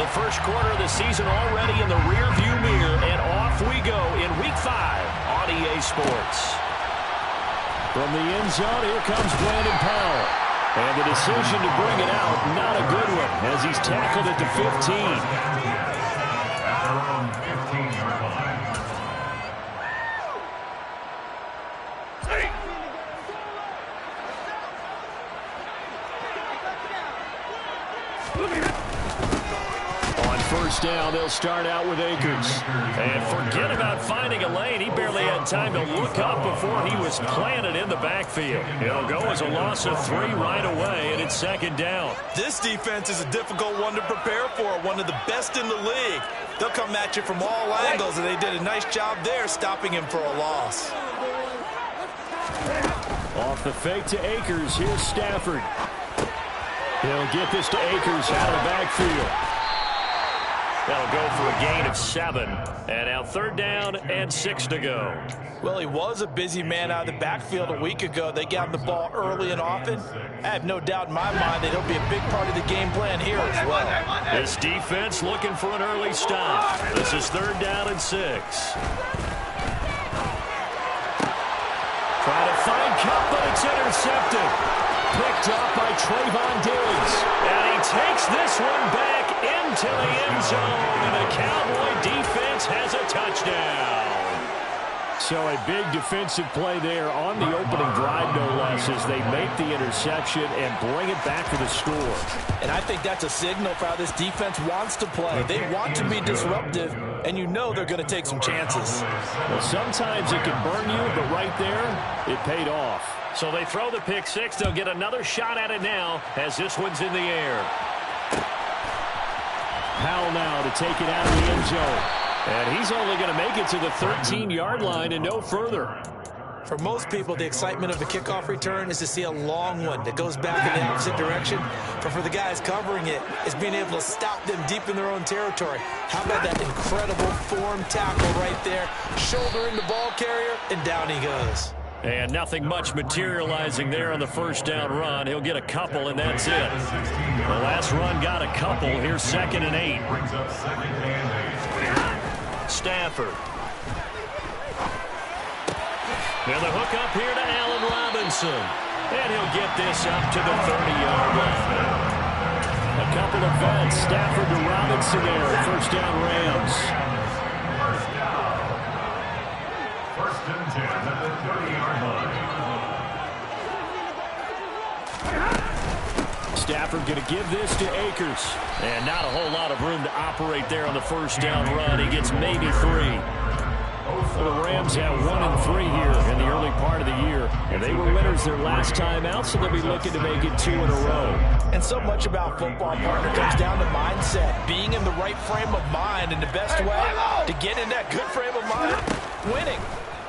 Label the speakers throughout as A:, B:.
A: The first quarter of the season already in the rearview mirror, and off we go in Week 5 on EA Sports. From the end zone, here comes Brandon Powell. And the decision to bring it out, not a good one, as he's tackled at the 15. First down, they'll start out with Akers. And forget about finding a lane. He barely had time to look up before he was planted in the backfield. It'll go as a loss of 3 right away, and it's second down.
B: This defense is a difficult one to prepare for, one of the best in the league. They'll come at you from all angles, and they did a nice job there stopping him for a loss.
A: Off the fake to Akers, here's Stafford. He'll get this to Akers out of the backfield. That'll go for a gain of 7. And now third down and 6 to go.
B: Well, he was a busy man out of the backfield a week ago. They got him the ball early and often. I have no doubt in my mind that he'll be a big part of the game plan here as well.
A: This defense looking for an early stop. This is third down and 6. Trying to find Cup, but it's intercepted. Picked up by Trayvon Diggs. And he takes this one back into the end zone. And the Cowboy defense has a touchdown. So a big defensive play there on the opening drive, no less, as they make the interception and bring it back to the score.
B: And I think that's a signal for how this defense wants to play. They want to be disruptive, and you know they're going to take some chances.
A: Well, sometimes it can burn you, but right there, it paid off. So they throw the pick 6. They'll get another shot at it now as this one's in the air. Powell now to take it out of the end zone. And he's only going to make it to the 13-yard line and no further.
B: For most people, the excitement of a kickoff return is to see a long one that goes back in the opposite direction. But for the guys covering it, it's being able to stop them deep in their own territory. How about that incredible form tackle right there? Shoulder in the ball carrier, and down he goes.
A: And nothing much materializing there on the first down run. He'll get a couple, and that's it. The last run got a couple. Here's 2nd and 8. Stafford. And the hook up here to Allen Robinson. And he'll get this up to the 30-yard line. A couple of vets. Stafford to Robinson there. First down Rams.
C: First and 10 at the 30-yard line.
A: Stafford going to give this to Akers. And not a whole lot of room to operate there on the first down run. He gets maybe 3. Well, the Rams have 1-3 here in the early part of the year. And they were winners their last time out, so they'll be looking to make it 2 in a row.
B: And so much about football, partner, comes down to mindset. Being in the right frame of mind, and the best way to get in that good frame of mind, winning.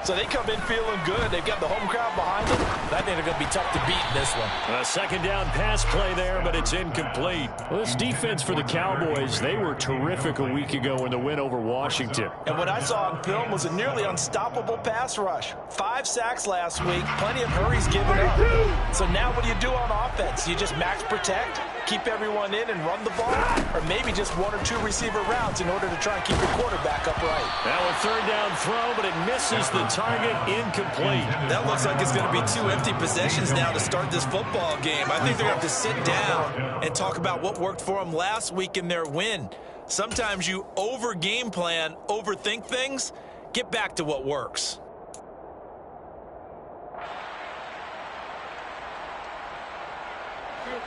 B: So they come in feeling good. They've got the home crowd behind them. I think they're going to be tough to beat in this one.
A: A second down pass play there, but it's incomplete. Well, this defense for the Cowboys, they were terrific a week ago in the win over Washington.
B: And what I saw on film was a nearly unstoppable pass rush. 5 sacks last week, plenty of hurries given up. So now what do you do on offense? You just max protect, keep everyone in and run the ball, or maybe just 1 or 2 receiver routes in order to try and keep your quarterback upright.
A: Now a third down throw, but it misses the target, incomplete.
B: That looks like it's going to be 2 empty possessions now to start this football game. I think they're going to have to sit down and talk about what worked for them last week in their win. Sometimes you over-game plan, overthink things. Get back to what works.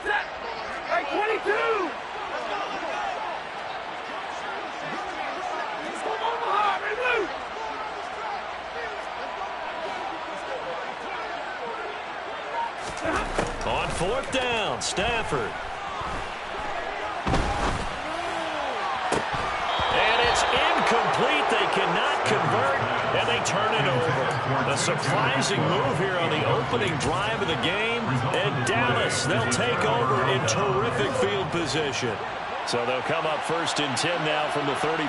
D: Hey, 22!
A: On fourth down, Stafford. And it's incomplete. They cannot convert, and they turn it over. A surprising move here on the opening drive of the game. And Dallas, they'll take over in terrific field position. So they'll come up first and 10 now from the 33.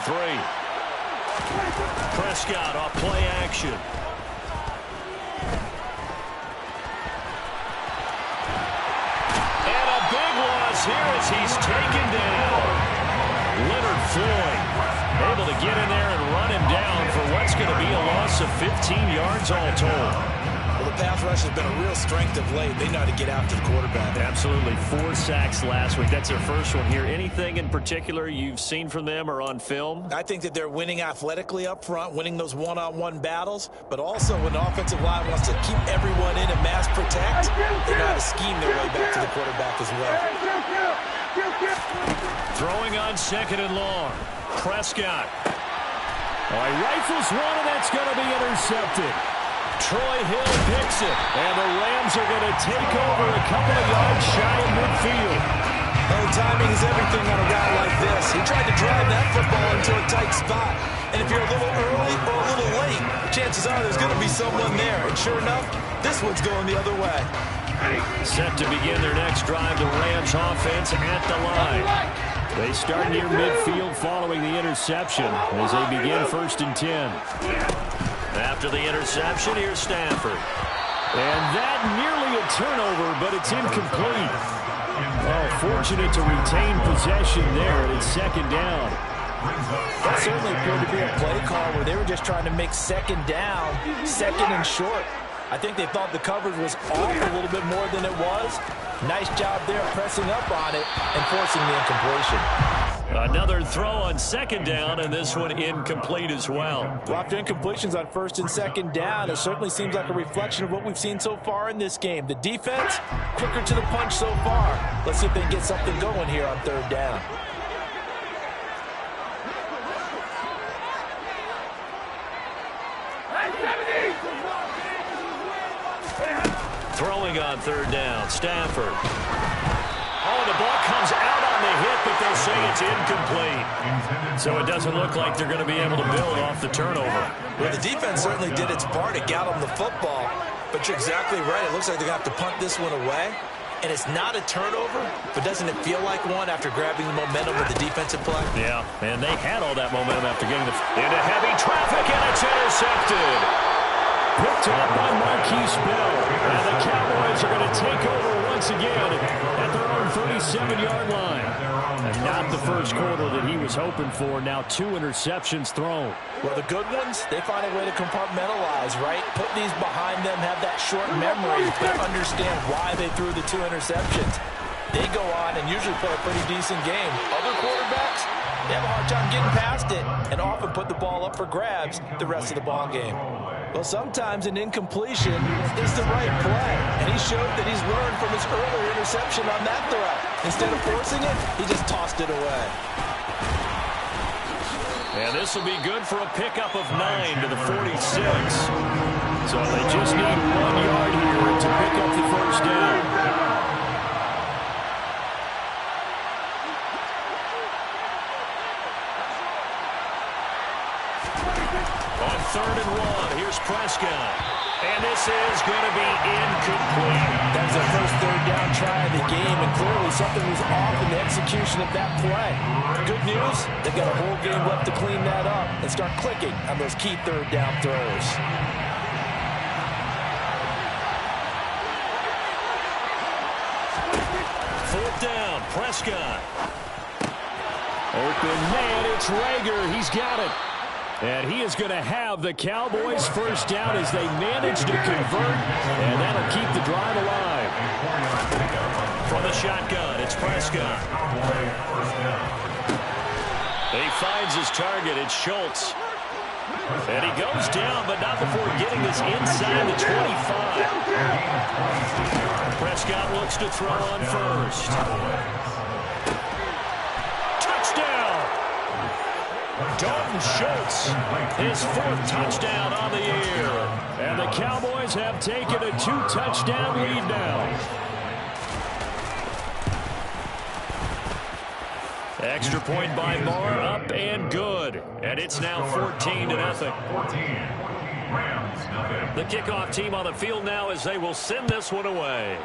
A: Prescott off play action. Here as he's taken down. Floyd able to get in there and run him down for what's going to be a loss of 15 yards all told.
B: Well, the pass rush has been a real strength of late. They know how to get after the quarterback.
A: Absolutely. 4 sacks last week. That's their first one here. Anything in particular you've seen from them or on film?
B: I think that they're winning athletically up front, winning those one-on-one battles, but also when the offensive line wants to keep everyone in and mass protect, they know how to scheme their way back to the quarterback as well.
A: Throwing on 2nd and long. Prescott. Oh, he rifles one, and that's going to be intercepted. Troy Hill picks it, and the Rams are going to take over a couple of yards shy of midfield.
B: Oh, timing is everything on a route like this. He tried to drive that football into a tight spot, and if you're a little early or a little late, chances are there's going to be someone there. And sure enough, this one's going the other way.
A: Set to begin their next drive, the Rams offense at the line. They start near midfield following the interception as they begin 1st and 10. After the interception, here's Stanford. And that nearly a turnover, but it's incomplete. Well, fortunate to retain possession there, and it's 2nd down.
B: That certainly appeared to be a play call where they were just trying to make 2nd down, 2nd and short. I think they thought the coverage was off a little bit more than it was. Nice job there pressing up on it and forcing the incompletion.
A: Another throw on 2nd down, and this one incomplete as well.
B: Well, after incompletions on 1st and 2nd down, it certainly seems like a reflection of what we've seen so far in this game. The defense, quicker to the punch so far. Let's see if they can get something going here on 3rd down.
A: Throwing on 3rd down, Stanford. Oh, the ball comes out on the hit, but they'll say it's incomplete. So it doesn't look like they're going to be able to build off the turnover.
B: Well, the defense certainly did its part to get them the football, but you're exactly right. It looks like they're going to have to punt this one away. And it's not a turnover, but doesn't it feel like one after grabbing the momentum with the defensive play?
A: Yeah, and they had all that momentum after getting into heavy traffic, and it's intercepted. Picked up by Marquise Bell. And the Cowboys are going to take over once again at their own 37-yard line. And not the first quarter that he was hoping for. Now 2 interceptions thrown.
B: Well, the good ones, they find a way to compartmentalize, right? Put these behind them, have that short memory, but understand why they threw the 2 interceptions. They go on and usually play a pretty decent game. Other quarterbacks, they have a hard time getting past it and often put the ball up for grabs the rest of the ball game. Well, sometimes an incompletion is the right play, and he showed that he's learned from his earlier interception on that throw. Instead of forcing it, he just tossed it away.
A: And this will be good for a pickup of 9 to the 46. So they just need 1 yard here to pick up the 1st down. On 3rd and 1, here's Prescott. And this is going to be incomplete.
B: That's their first 3rd down try of the game, and clearly something was off in the execution of that play. Good news, they've got a whole game left to clean that up and start clicking on those key 3rd down throws.
A: Fourth down, Prescott. Open man, it's Rager. He's got it. And he is going to have the Cowboys' 1st down as they manage to convert, and that'll keep the drive alive. From the shotgun, it's Prescott. He finds his target. It's Schultz. And he goes down, but not before getting this inside the 25. Prescott looks to throw on 1st. Touchdown! Dalton Schultz, his 4th touchdown on the year. And the Cowboys have taken a 2-touchdown lead now. Extra point by Marr, up and good. And it's now 14-0. The kickoff team on the field now as they will send this one away.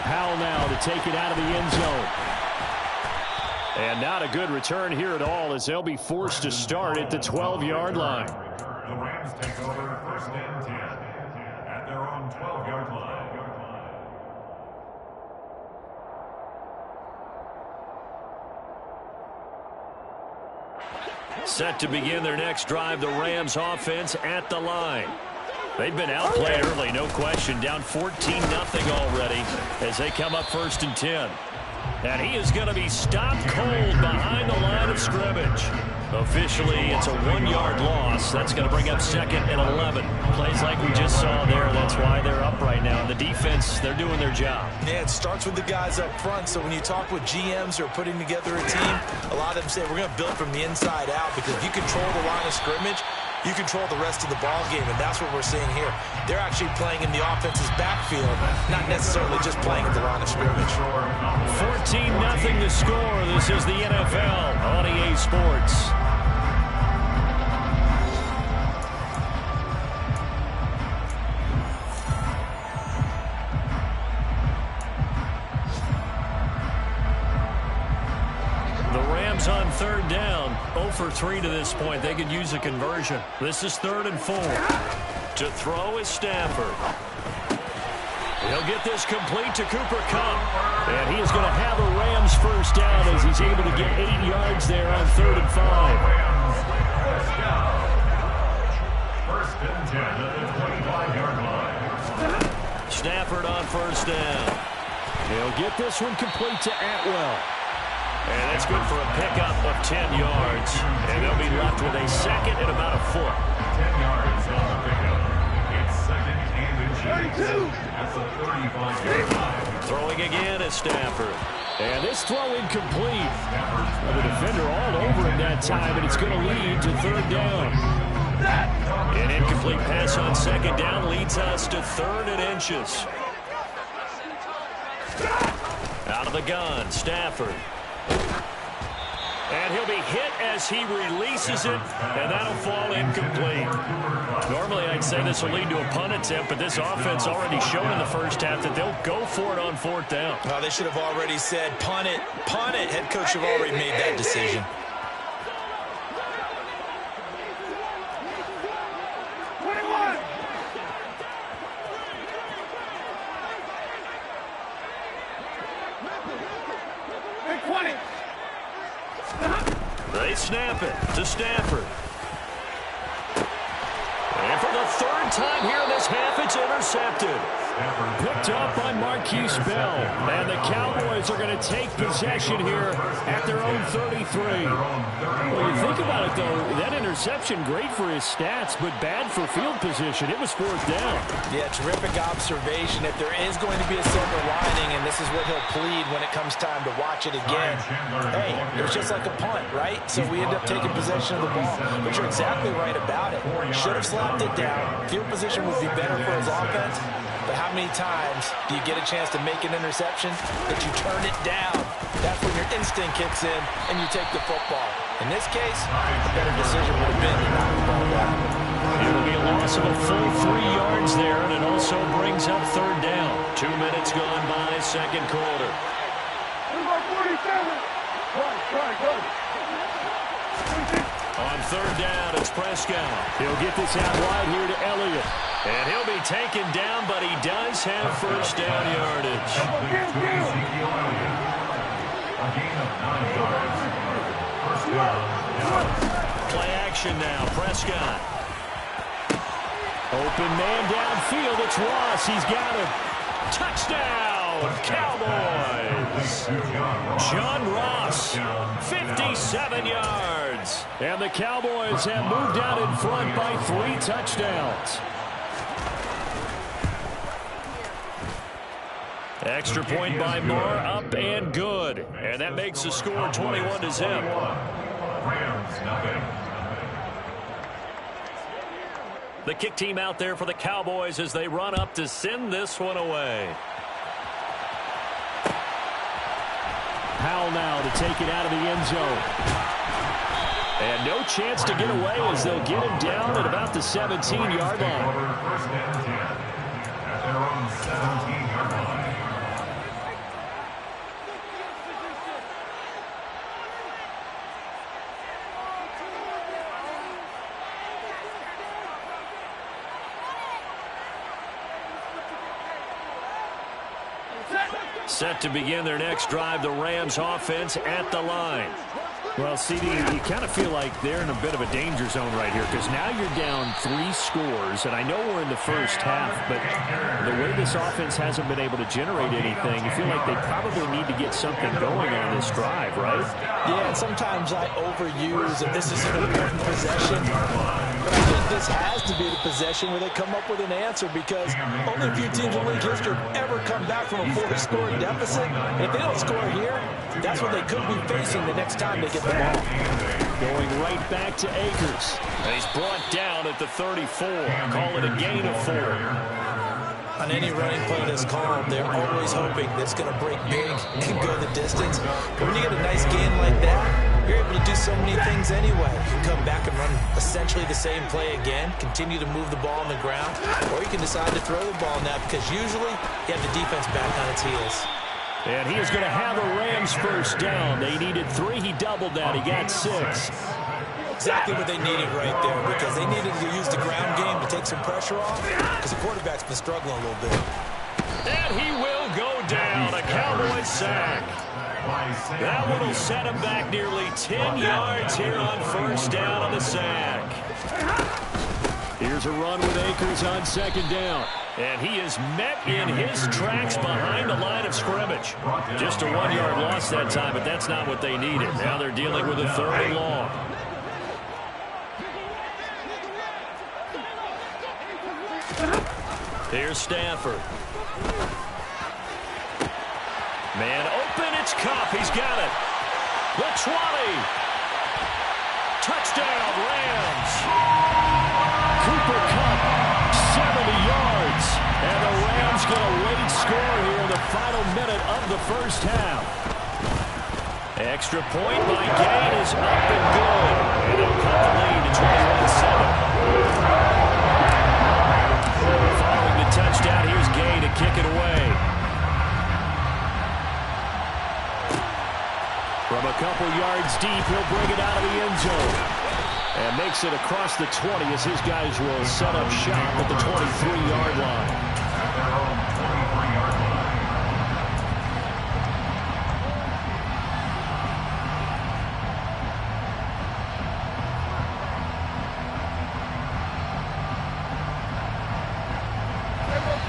A: Powell now to take it out of the end zone. And not a good return here at all as they'll be forced to start at the 12-yard line.
C: The Rams take over 1st and 10 at their own 12-yard line.
A: Set to begin their next drive, the Rams offense at the line. They've been outplayed early, no question. Down 14-0 already as they come up 1st and 10. And he is going to be stopped cold behind the line of scrimmage. Officially, it's a 1-yard loss. That's going to bring up 2nd and 11. Plays like we just saw there. That's why they're up right now. And the defense, they're doing their job.
B: Yeah, it starts with the guys up front. So when you talk with GMs who are putting together a team, a lot of them say we're going to build from the inside out, because if you control the line of scrimmage, you control the rest of the ball game, and that's what we're seeing here. They're actually playing in the offense's backfield, not necessarily just playing at the line of scrimmage.
A: 14-0 the score. This is the NFL on EA Sports. On 3rd down, 0 for 3 to this point. They could use a conversion. This is 3rd and 4. To throw is Stafford. He'll get this complete to Cooper Kupp. And he is going to have a Rams first down as he's able to get 8 yards there on 3rd and 5.
C: First and 10 at the 25-yard line.
A: Stafford on 1st down. He'll get this one complete to Atwell. And that's good for a pickup of 10 yards. And they'll be left with a 2nd and about a foot.
C: 10 yards on the pickup. It's 2nd and inches. That's a 35-yard line.
A: Throwing again is Stafford. And this throw incomplete. The defender all over him that time, and it's going to lead to 3rd down. An incomplete pass on 2nd down leads us to 3rd and inches. Out of the gun, Stafford. And he'll be hit as he releases it, and that'll fall incomplete. Normally, I'd say this will lead to a punt attempt, but this offense already showed in the first half that they'll go for it on 4th down.
B: Well, they should have already said, punt it, punt it. Head coach should have already made that decision.
A: They snap it to Stafford. And for the 3rd time here in this half, it's intercepted. Picked up by Marquise Bell. And the Cowboys are going to take possession here at their own 33. Well, you think about it, though, that interception, great for his stats, but bad for field position. It was 4th down.
B: Yeah, terrific observation. If there is going to be a silver lining, and this is what he'll plead when it comes time to watch it again, hey, it was just like a punt, right? So we end up taking possession of the ball. But you're exactly right about it. Should have slapped it down. Field position would be better for his offense. But how many times do you get a chance to make an interception, but you turn it down? That's when your instinct kicks in and you take the football. In this case, a better decision would have been to knock the ball down.
A: It'll be a loss of a full 3 yards there, and it also brings up 3rd down. 2 minutes gone by, 2nd quarter. On 3rd down, it's Prescott. He'll get this out wide here to Elliott. And he'll be taken down, but he does have 1st down yardage.
C: A gain of 9 yards. First down.
A: Play action now, Prescott. Open man downfield, it's Ross. He's got him. Touchdown, Cowboys. John Ross, 57 yards. And the Cowboys have moved out in front by 3 touchdowns. Extra point by Moore, up and good. And that makes the score 21-0.
C: Rams, nothing.
A: The kick team out there for the Cowboys as they run up to send this one away. Powell now to take it out of the end zone. And no chance to get away as they'll get him down at about the 17-yard line.
C: First and 10 at their own 17-yard line.
A: Set to begin their next drive, the Rams offense at the line. Well, CD, you kind of feel like they're in a bit of a danger zone right here because now you're down 3 scores, and I know we're in the first half, but the way this offense hasn't been able to generate anything, you feel like they probably need to get something going on this drive, right?
B: Yeah, and sometimes I overuse that this is an important possession, but I think this has to be the possession where they come up with an answer because only a few teams in league history have ever come back from a 4-score deficit. And if they don't score here, that's what they could be facing the next time they get the ball.
A: Going right back to Akers. And he's brought down at the 34. Call it a gain of 4.
B: On any running play that's called, they're always hoping that it's going to break big and go the distance. But when you get a nice gain like that, you're able to do so many things anyway. You can come back and run essentially the same play again, continue to move the ball on the ground, or you can decide to throw the ball now because usually you have the defense back on its heels.
A: And he is going to have a Rams first down. They needed 3. He doubled that. He got 6.
B: Exactly what they needed right there because they needed to use the ground game to take some pressure off because the quarterback's been struggling a little bit.
A: And he will go down. A Cowboys sack. That one will set him back nearly 10 yards here on first down on the sack. Here's a run with Akers on second down. And he is met in his tracks behind the line of scrimmage. Just a 1-yard loss that time, but that's not what they needed. Now they're dealing with a 3rd and long. Here's Stafford. Man open, it's Kupp. He's got it. The 20. Touchdown, Rams. Cooper Kupp, 70 yards. And the Rams get a late score here in the final minute of the first half. Extra point by Gain is up and good. And it'll cut the lead to 21-7. Following the touchdown, here's Gay to kick it away. From a couple yards deep, he'll bring it out of the end zone. And makes it across the 20 as his guys will set up shop at the 23-yard line.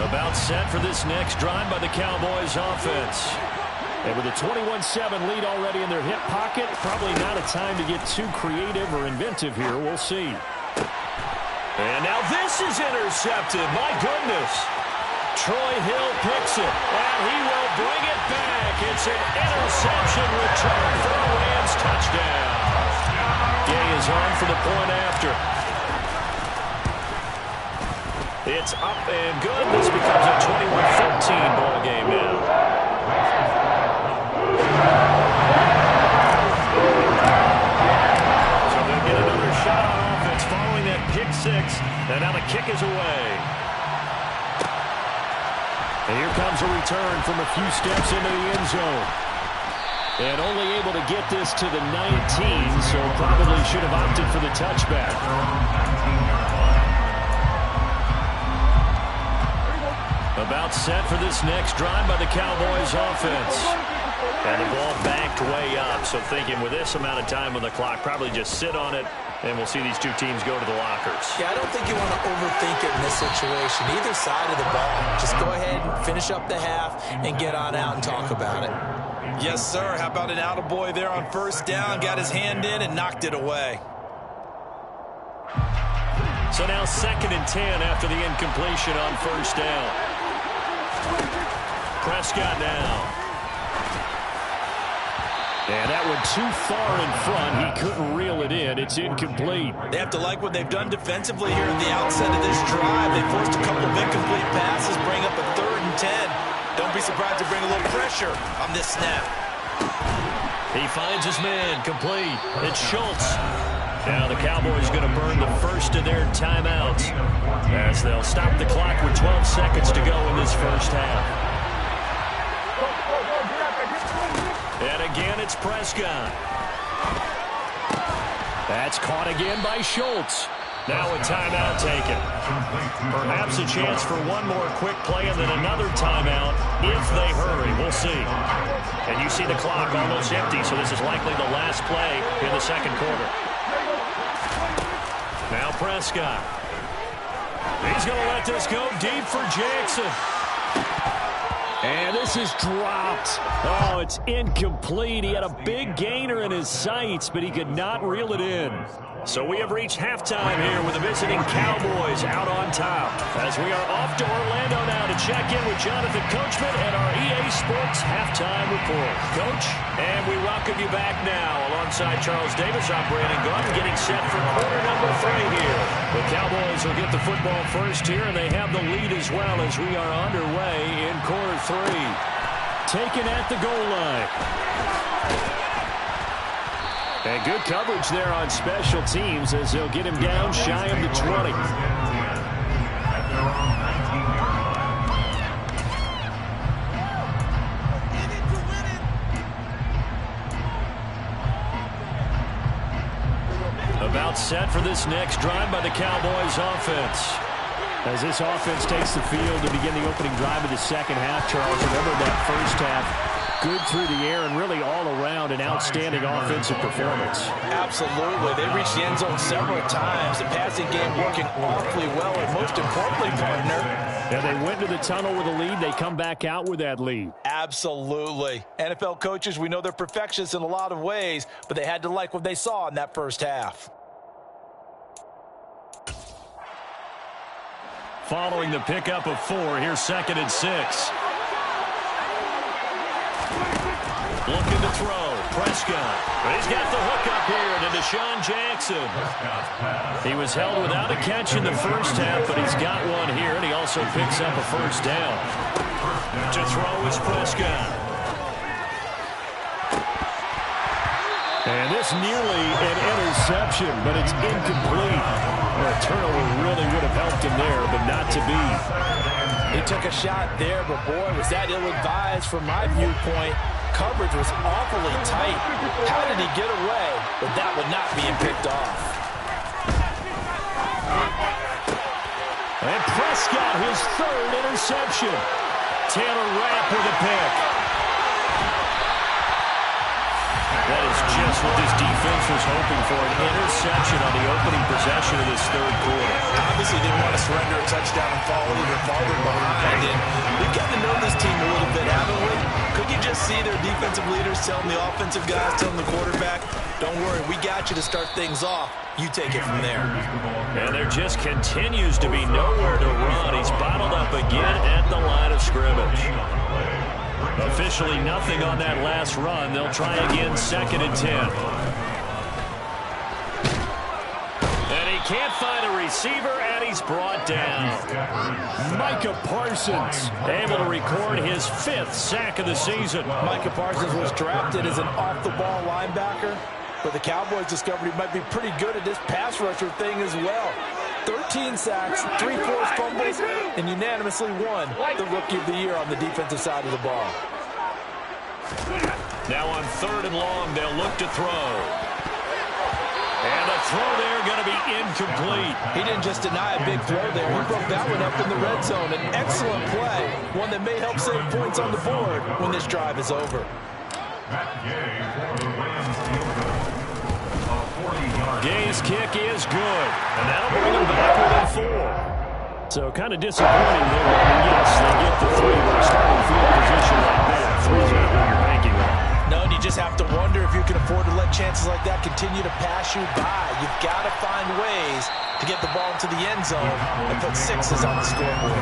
A: About set for this next drive by the Cowboys offense. And with a 21-7 lead already in their hip pocket, probably not a time to get too creative or inventive here. We'll see. And now this is intercepted. My goodness. Troy Hill picks it, and he will bring it back. It's an interception return for a Rams touchdown. Gay is on for the point after. It's up and good. This becomes a 21-14 ball game now. So they'll get another shot on offense following that pick 6. And now the kick is away. And here comes a return from a few steps into the end zone. And only able to get this to the 19, so probably should have opted for the touchback. About set for this next drive by the Cowboys offense. And the ball backed way up, so thinking with this amount of time on the clock, probably just sit on it, and we'll see these two teams go to the lockers.
B: Yeah, I don't think you want to overthink it in this situation, either side of the ball. Just go ahead and finish up the half and get on out and talk about it. Yes, sir. How about an attaboy there on first down? Got his hand in and knocked it away.
A: So now 2nd and 10 after the incompletion on first down. Prescott now. And that one too far in front. He couldn't reel it in. It's incomplete.
B: They have to like what they've done defensively here at the outset of this drive. They forced a couple of incomplete passes, bring up a 3rd and 10. Don't be surprised to bring a little pressure on this snap.
A: He finds his man, complete. It's Schultz. Now the Cowboys going to burn the first of their timeouts as they'll stop the clock with 12 seconds to go in this first half. And again, it's Prescott. That's caught again by Schultz. Now a timeout taken. Perhaps a chance for one more quick play and then another timeout if they hurry. We'll see. And you see the clock almost empty, so this is likely the last play in the second quarter. Now Prescott. He's going to let this go deep for Jackson. And this is dropped. Oh, it's incomplete. He had a big gainer in his sights, but he could not reel it in. So we have reached halftime here with the visiting Cowboys out on top. As we are off to Orlando now to check in with Jonathan Coachman and our EA Sports Halftime Report. Coach, and we welcome you back now. Alongside Charles Davis, I'm Brandon Gordon, getting set for quarter number 3 here. The Cowboys will get the football first here, and they have the lead as well as we are underway in quarter 3. Taken at the goal line. And good coverage there on special teams as they'll get him down shy of the 20. About set for this next drive by the Cowboys offense. As this offense takes the field to begin the opening drive of the second half, Charles, remember that first half. Good through the air and really all around an outstanding offensive performance.
B: Absolutely. They reached the end zone several times. The passing game working awfully well, and most importantly, partner.
A: And they went to the tunnel with a lead. They come back out with that lead.
B: Absolutely. NFL coaches, we know they're perfectionists in a lot of ways, but they had to like what they saw in that first half.
A: Following the pickup of 4, here's 2nd and 6. Looking to throw. Prescott. He's got the hook up here to Deshaun Jackson. He was held without a catch in the first half, but he's got one here, and he also picks up a first down. To throw is Prescott. And this nearly an interception, but it's incomplete. A turnover really would have helped him there, but not to be.
B: He took a shot there, but boy, was that ill-advised from my viewpoint. Coverage was awfully tight. How did he get away? But that would not being picked off.
A: And Prescott, his 3rd interception. Taylor Rapp with a pick. That is just what this defense was hoping for, an interception on the opening possession of this 3rd quarter.
B: Obviously didn't want to surrender a touchdown and fall even farther behind. And we've got to know this team a little bit, haven't we? Could you just see their defensive leaders telling the offensive guys, telling the quarterback, don't worry, we got you to start things off. You take it from there.
A: And there just continues to be nowhere to run. He's bottled up again at the line of scrimmage. Officially nothing on that last run. They'll try again, 2nd and 10. And he can't find a receiver, and he's brought down. Micah Parsons able to record his 5th sack of the season.
B: Micah Parsons was drafted as an off-the-ball linebacker, but the Cowboys discovered he might be pretty good at this pass rusher thing as well. 13 sacks, 3 forced fumbles, and unanimously won the Rookie of the Year on the defensive side of the ball.
A: Now on 3rd and long, they'll look to throw. And a throw there going to be incomplete.
B: He didn't just deny a big throw there. He broke that one up in the red zone. An excellent play, one that may help save points on the board when this drive is over.
A: Gay's kick is good, and that'll bring him back within 4. So kind of disappointing there. Yes, they get the 3 with a starting field position like that. 3's not what you're banking on.
B: No, and you just have to wonder if you can afford to let chances like that continue to pass you by. You've got to find ways to get the ball into the end zone and put 6s on the scoreboard.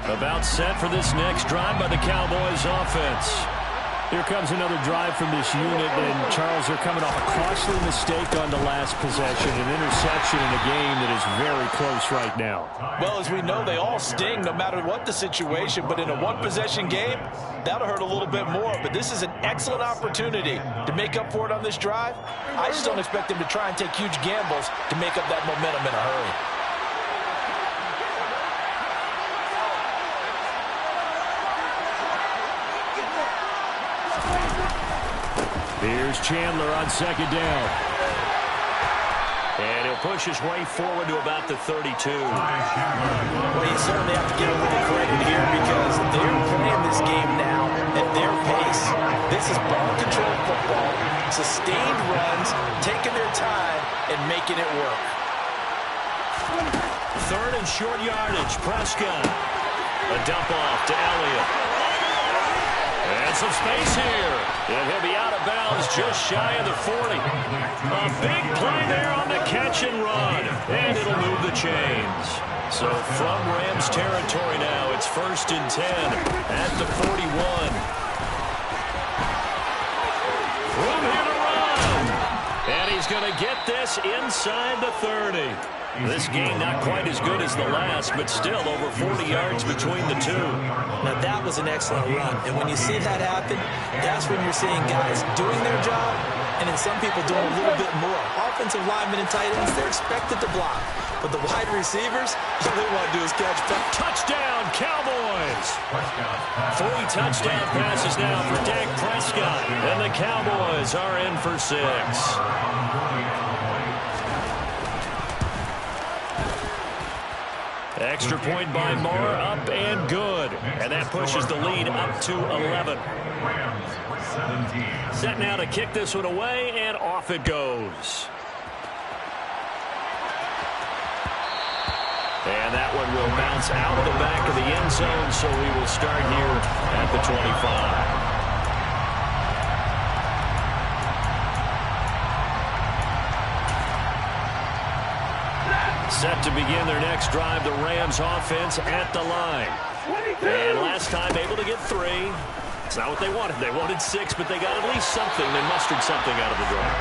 A: About set for this next drive by the Cowboys offense. Here comes another drive from this unit, and Charles, they're coming off a costly mistake on the last possession, an interception in a game that is very close right now.
B: Well, as we know, they all sting no matter what the situation, but in a one-possession game, that'll hurt a little bit more. But this is an excellent opportunity to make up for it on this drive. I just don't expect them to try and take huge gambles to make up that momentum in a hurry.
A: Here's Chandler on second down. And he'll push his way forward to about the 32.
B: Well, you certainly have to give a little credit here because they're playing this game now at their pace. This is ball-control football, sustained runs, taking their time, and making it work.
A: Third and short yardage. Prescott. A dump off to Elliott. And some space here. And he'll be out of bounds just shy of the 40. A big play there on the catch and run. And it'll move the chains. So from Rams territory now, it's 1st and 10 at the 41. From here to run. And he's going to get this inside the 30. This game not quite as good as the last, but still over 40 yards between the two.
B: Now, that was an excellent run. And when you see that happen, that's when you're seeing guys doing their job and then some people doing a little bit more. Offensive linemen and tight ends, they're expected to block. But the wide receivers, all they want to do is catch.
A: Touchdown, Cowboys! 3 touchdown passes now for Dak Prescott. And the Cowboys are in for 6. Extra point by Moore, up and good. And that pushes the lead up to 11. Set now to kick this one away, and off it goes. And that one will bounce out of the back of the end zone, so we will start here at the 25. Set to begin their next drive, the Rams offense at the line. And last time able to get 3. It's not what they wanted. They wanted 6, but they got at least something. They mustered something out of the drive.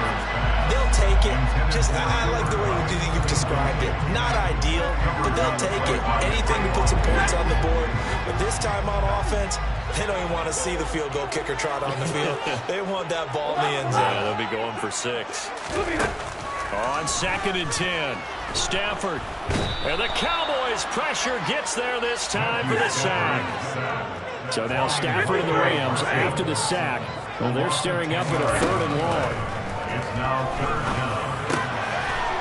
B: They'll take it. I like the way you've described it. Not ideal, but they'll take it. Anything to put some points on the board. But this time on offense, they don't even want to see the field goal kicker trot on the field. They want that ball in the end zone.
A: Yeah, they'll be going for 6. On 2nd and 10. Stafford. And the Cowboys pressure gets there this time for the sack. So now Stafford and the Rams after the sack. Well, they're staring up at a 3rd and long.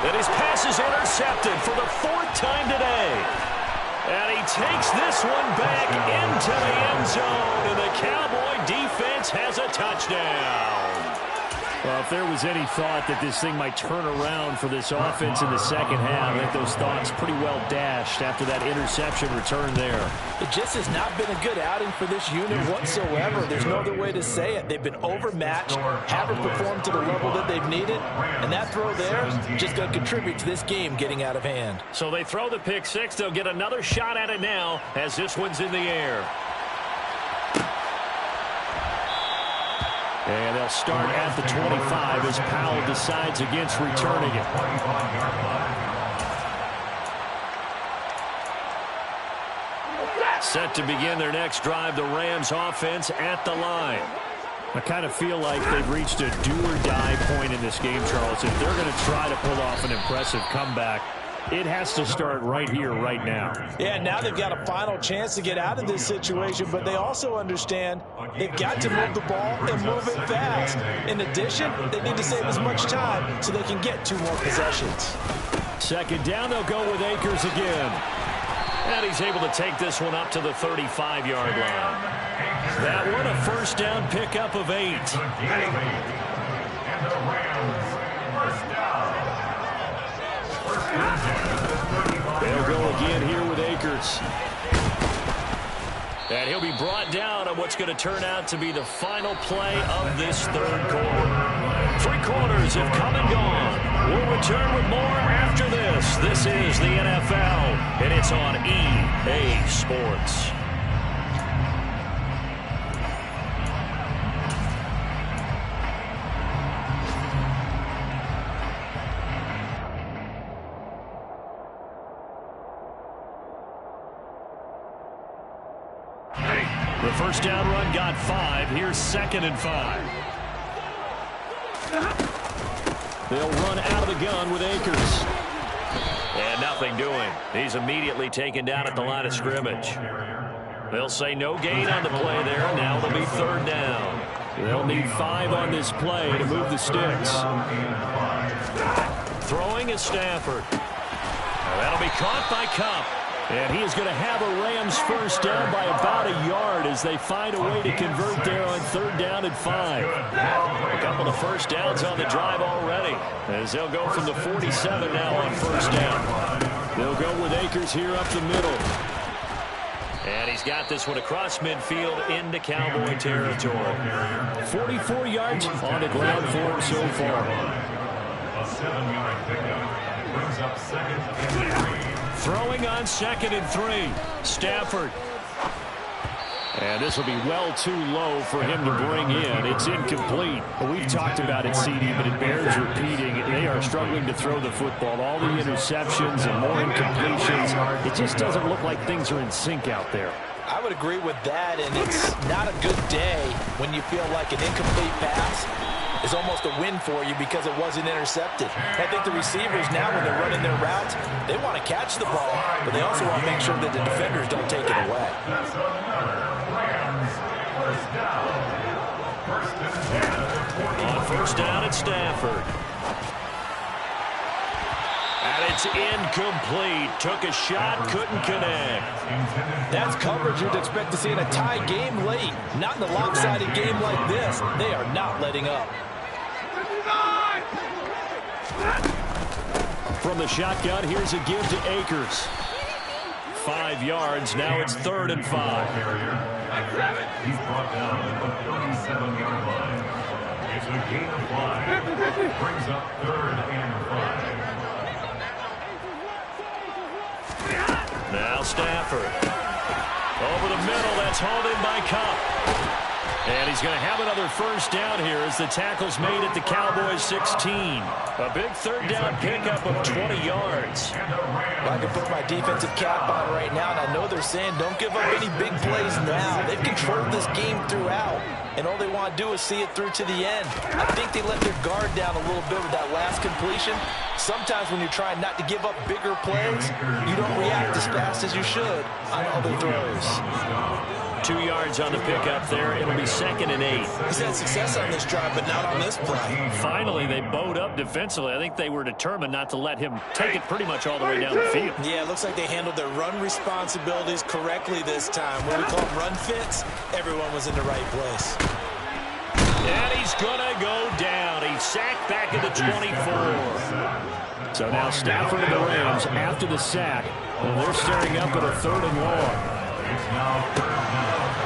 A: And his pass is intercepted for the 4th time today. And he takes this one back into the end zone. And the Cowboy defense has a touchdown. Well, if there was any thought that this thing might turn around for this offense in the second half, I think those thoughts pretty well dashed after that interception return there.
B: It just has not been a good outing for this unit whatsoever. There's no other way to say it. They've been overmatched, haven't performed to the level that they've needed, and that throw there is just going to contribute to this game getting out of hand.
A: So they throw the pick 6. They'll get another shot at it now as this one's in the air. And they'll start at the 25 as Powell decides against returning it. Set to begin their next drive, the Rams offense at the line. I kind of feel like they've reached a do-or-die point in this game, Charles. If they're going to try to pull off an impressive comeback, it has to start right here, right now.
B: Yeah, now they've got a final chance to get out of this situation, but they also understand they've got to move the ball and move it fast. In addition, they need to save as much time so they can get 2 more possessions.
A: 2nd down, they'll go with Akers again. And he's able to take this one up to the 35-yard line. That one a 1st down pickup of 8. They'll go again here with Akers. And he'll be brought down on what's going to turn out to be the final play of this 3rd quarter. 3 quarters have come and gone. We'll return with more after this. This is the NFL, and it's on EA Sports. The 1st down run got 5. Here's 2nd and 5. They'll run out of the gun with Akers. And nothing doing. He's immediately taken down at the line of scrimmage. They'll say no gain on the play there. Now it'll be 3rd down. They'll need 5 on this play to move the sticks. Throwing is Stafford. That'll be caught by Kupp. And he is going to have a Rams first down by about a yard as they find a way to convert there on 3rd down and 5. A couple of first downs on the drive already as they'll go from the 47 now on first down. They'll go with Akers here up the middle. And he's got this one across midfield into Cowboy territory. 44 yards on the ground for him so far.
C: A 7-yard pickup brings up 2nd and 3.
A: Throwing on 2nd and 3. Stafford. And this will be well too low for him to bring in. It's incomplete.
E: We've talked about it, CD, but it bears repeating. They are struggling to throw the football. All the interceptions and more incompletions. It just doesn't look like things are in sync out there.
B: I would agree with that, and it's not a good day when you feel like an incomplete pass is almost a win for you because it wasn't intercepted. I think the receivers now, when they're running their routes, they want to catch the ball, but they also want to make sure that the defenders don't take it away.
A: On first down, it's Stafford. And it's incomplete. Took a shot, couldn't connect.
B: That's coverage you'd expect to see in a tie game late. Not in a lopsided game like this. They are not letting up.
A: From the shotgun, here's a give to Akers. 5 yards. Now it's 3rd and 5.
C: He's brought down at the 37-yard line. It's a gain of 5. Brings up 3rd and 5.
A: Now Stafford. Over the middle, that's hauled in by Kupp. And he's going to have another first down here as the tackle's made at the Cowboys 16. A big 3rd down pickup of 20 yards.
B: I can put my defensive cap on right now, and I know they're saying don't give up any big plays now. They've controlled this game throughout, and all they want to do is see it through to the end. I think they let their guard down a little bit with that last completion. Sometimes when you're trying not to give up bigger plays, you don't react as fast as you should on other throws.
A: 2 yards on the pickup there. It'll be 2nd and 8.
B: He's had success on this drive, but not on this play.
A: Finally, they bowed up defensively. I think they were determined not to let him take it pretty much all the way down the field.
B: Yeah, it looks like they handled their run responsibilities correctly this time. What we call them run fits, everyone was in the right place.
A: And he's going to go down. He's sacked back at the 24. So now Stafford and the Rams after the sack. And they're staring up at a 3rd and long.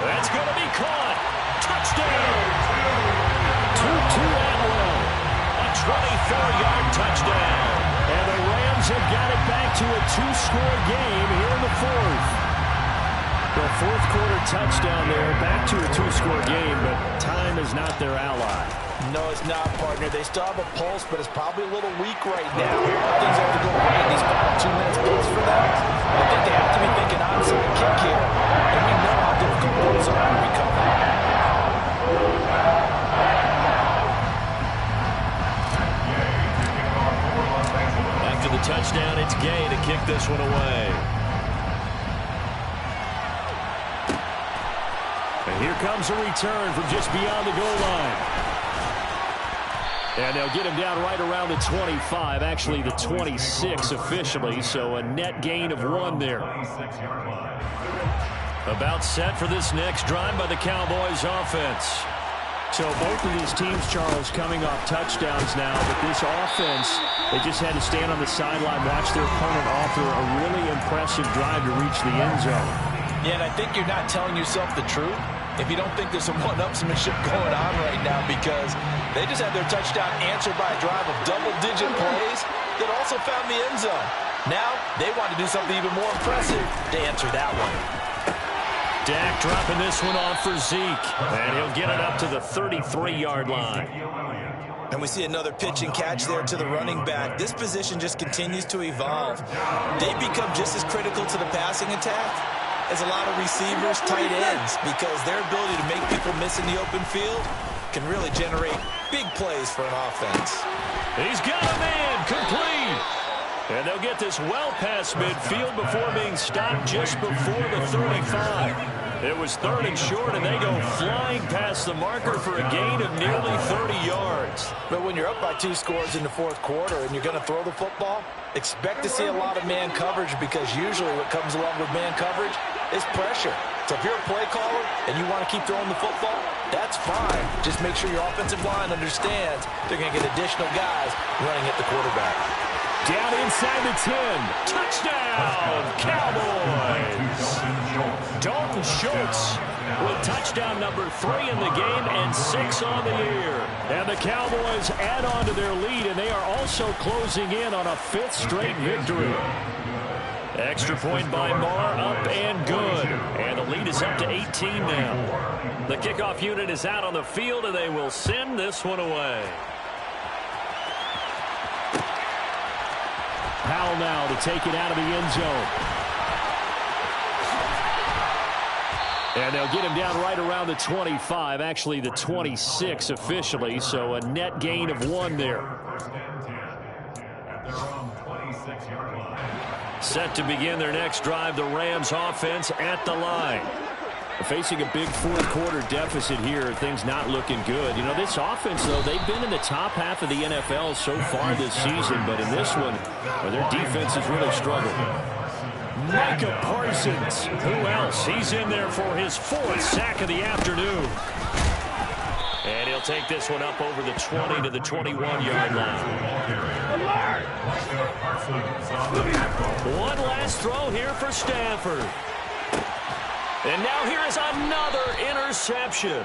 A: That's going to be caught. Touchdown. Tutu Atwell. A 24-yard touchdown. And the Rams have got it back to a 2-score game here in the 4th. The 4th quarter touchdown there, back to a 2-score game, but time is not their ally.
B: No, it's not, partner. They still have a pulse, but it's probably a little weak right now. Things have to go right in these final 2 minutes plus for them. I think they have to be thinking onside kick here, and we know how difficult those are to recover.
A: After the touchdown, it's Gay to kick this one away. And here comes a return from just beyond the goal line. And they'll get him down right around the 25, actually the 26 officially, so a net gain of 1 there. About set for this next drive by the Cowboys offense.
E: So both of these teams, Charles, coming off touchdowns now, but this offense, they just had to stand on the sideline, watch their opponent offer a really impressive drive to reach the end zone.
B: Yeah, and I think you're not telling yourself the truth if you don't think there's some one-upsmanship going on right now, because they just had their touchdown answered by a drive of double-digit plays that also found the end zone. Now they want to do something even more impressive to answer that one.
A: Dak dropping this one off for Zeke, and he'll get it up to the 33-yard line.
B: And we see another pitch and catch there to the running back. This position just continues to evolve. They become just as critical to the passing attack as a lot of receivers, tight ends, because their ability to make people miss in the open field can really generate big plays for an offense.
A: He's got a man, complete. And they'll get this well past midfield before being stopped just before the 35. It was 3rd and short, and they go flying past the marker for a gain of nearly 30 yards.
B: But when you're up by 2 scores in the 4th quarter and you're going to throw the football, expect to see a lot of man coverage, because usually what comes along with man coverage is pressure. So if you're a play caller and you want to keep throwing the football, that's fine. Just make sure your offensive line understands they're going to get additional guys running at the quarterback.
A: Down inside the 10. Touchdown, Cowboys. Dalton Schultz with touchdown number 3 in the game and 6 on the year. And the Cowboys add on to their lead, and they are also closing in on a 5th straight victory. Extra point by Marr, up and good. And the lead is up to 18 now. The kickoff unit is out on the field, and they will send this one away. Powell now to take it out of the end zone. And they'll get him down right around the 25, actually the 26 officially, so a net gain of 1 there. Set to begin their next drive, the Rams offense at the line. Facing a big 4th quarter deficit here, things not looking good. You know, this offense, though, they've been in the top half of the NFL so far this season, but in this one, their defense has really struggled. Micah Parsons, who else? He's in there for his 4th sack of the afternoon. And he'll take this one up over the 20 to the 21-yard line. One last throw here for Stafford. And now here is another interception.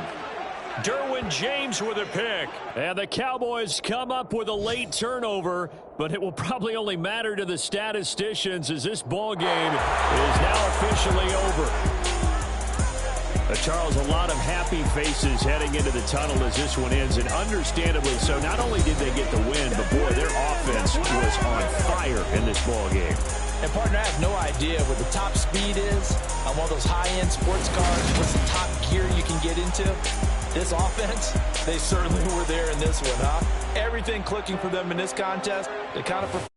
A: Derwin James with a pick. And the Cowboys come up with a late turnover, but it will probably only matter to the statisticians as this ball game is now officially over. Charles, a lot of happy faces heading into the tunnel as this one ends, and understandably so. Not only did they get the win, but boy, their offense was on fire in this ball game.
B: And, partner, I have no idea what the top speed is on one of those high-end sports cars, what's the top gear you can get into. This offense, they certainly were there in this one, huh? Everything clicking for them in this contest, they kind of